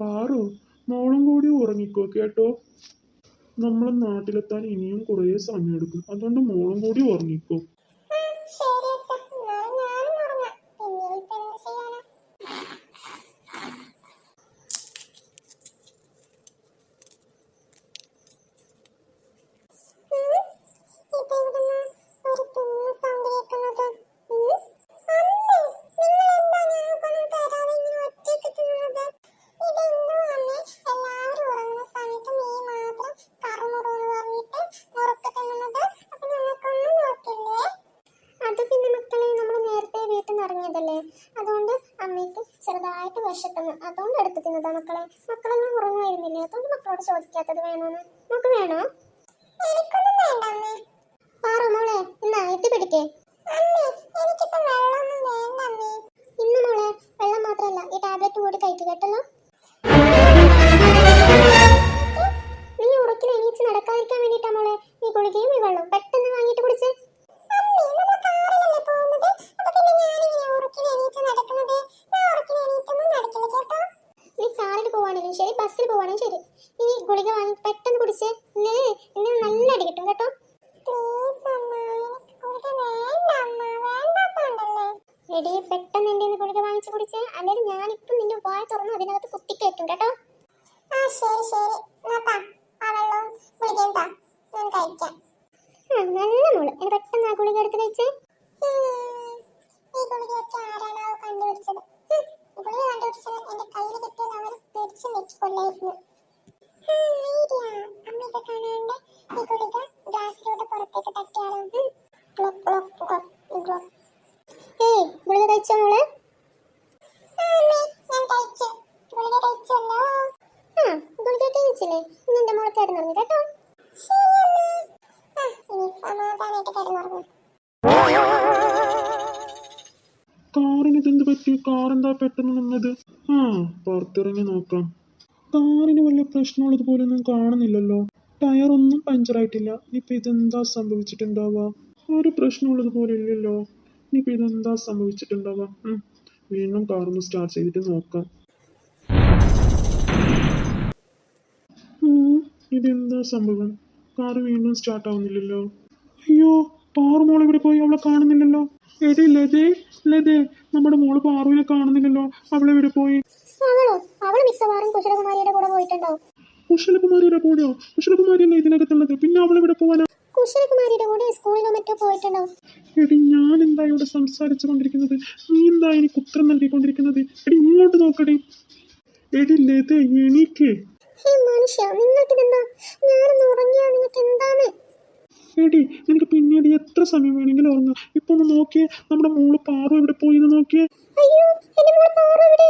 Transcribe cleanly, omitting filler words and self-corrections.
പാറു, മോളും കൂടി ഉറങ്ങിക്കോ കേട്ടോ. നമ്മളെ നാട്ടിലെത്താൻ ഇനിയും കുറേ സമയമെടുക്കും. അതുകൊണ്ട് മോളും കൂടി ഉറങ്ങിക്കോ. അതുകൊണ്ട് അമ്മയ്ക്ക് ചെറുതായിട്ട് വിശക്കുന്നു. അതുകൊണ്ട് എടുത്ത് തിന്നതാ മക്കളെ. മക്കളെല്ലാം ഉറങ്ങുമായിരുന്നില്ലേ? അതുകൊണ്ട് മക്കളോട് ചോദിക്കാത്തത് വേണോന്ന്. നമുക്ക് വേണോ? പാറു മോളെ, എന്നാ എത്തിപ്പിടിക്കേ. ഇന്ന് മോളെ വെള്ളം മാത്രമല്ല, ഈ ടാബ്ലറ്റ് കൂടി കഴിക്കുക കേട്ടല്ലോ. നീ ഉറക്കിൽ എണീച്ച് നടക്കാതിരിക്കാൻ വേണ്ടിട്ടാ മോളെ ഈ ഗുളികയും ഈ വെള്ളം പെട്ടെന്ന് വാങ്ങിയിട്ട് കുടിച്ച്. നീ കാറിൽ പോവാണെങ്കിലും ശരി, ബസ്സിൽ പോവാണെങ്കിലും ശരി, ഈ ഗുളിക വാങ്ങി പെട്ടെന്ന് കുടിച്ച്. ഇന്ന് നല്ല അടി കിട്ടും കേട്ടോ. എടി പെട്ടെന്ന് എന്റെ ഗുളിക വാങ്ങിച്ച് കുടിച്ച്, അല്ലെങ്കിൽ ഞാനിപ്പം നിന്റെ വായ തുറന്ന് അതിനകത്ത് കുത്തിക്കയറ്റും കേട്ടോ. നല്ല മോള്, എന്നെ പെട്ടെന്ന് ആ ഗുളിക എടുത്ത് കഴിച്ചേ. ഗുളിക കഴിച്ചോ മോള്? ഗുളിക കഴിച്ചില്ലേ? ഇന്ന് എന്റെ മോളെ കിടന്നുറങ്ങി കേട്ടോ. കാറിന് ഇതെന്ത് പറ്റി? കാറെന്താ പെട്ടെന്ന് നിന്നത്? പുറത്തിറങ്ങി നോക്കാം. കാറിന് വലിയ പ്രശ്നമുള്ളത് പോലൊന്നും കാണുന്നില്ലല്ലോ. ടയറൊന്നും പഞ്ചറായിട്ടില്ല. ഇനിയിപ്പോൾ ഇതെന്താ സംഭവിച്ചിട്ടുണ്ടാവുക? ഒരു പ്രശ്നമുള്ളത് പോലെ ഇല്ലല്ലോ. ഇനിയിപ്പോൾ ഇതെന്താ സംഭവിച്ചിട്ടുണ്ടാവുക? വീണ്ടും കാറൊന്ന് സ്റ്റാർട്ട് ചെയ്തിട്ട് നോക്കാം. ഇതെന്താ സംഭവം? കാറ് വീണ്ടും സ്റ്റാർട്ട് ആവുന്നില്ലല്ലോ. അയ്യോ, പാറു മോൾ ഇവിടെ പോയി? അവളെ കാണുന്നില്ലല്ലോ. എടി ലതേ, ലതേ, നമ്മുടെ മോള് പാറുവിനെ കാണുന്നില്ലല്ലോ. അവളെവിടെ പോയി? അവള് മിക്കവാറും കുശലകുമാരിയുടെ കൂടെ പോയിട്ടുണ്ടാവും. കുശലകുമാരിയുടെ കൂടെയോ? കുശലകുമാരിയല്ലേ ഇതിനകത്തുള്ളത്, പിന്നെ അവളെവിടെ പോവാനാ? കുശലകുമാരിയുടെ കൂടെ സ്കൂളിലോ മറ്റോ പോയിട്ടുണ്ടാവും. എടി, ഞാൻ എന്താ ഇവിടെ സംസാരിച്ചു കൊണ്ടിരിക്കുന്നത്? നീ എന്താ എനിക്ക് ഉത്തരം നൽകിക്കൊണ്ടിരിക്കുന്നത്? എടി, ഇങ്ങോട്ട് നോക്കടി. എടി ലതേ, എണീക്ക്. മനുഷ്യ, നിങ്ങൾക്കിതെന്താ? ഞാനൊന്ന് ഉറങ്ങിയാ നിങ്ങൾക്ക് എന്താണ്? എടി, നിനക്ക് പിന്നീട് എത്ര സമയം വേണമെങ്കിലും ഉറങ്ങാം. ഇപ്പൊ ഒന്ന് നോക്കിയേ, നമ്മുടെ മോള് പാറു എവിടെ പോയി എന്ന് നോക്കിയേ. അയ്യോ, എന്റെ മോള് പാറു എവിടെ?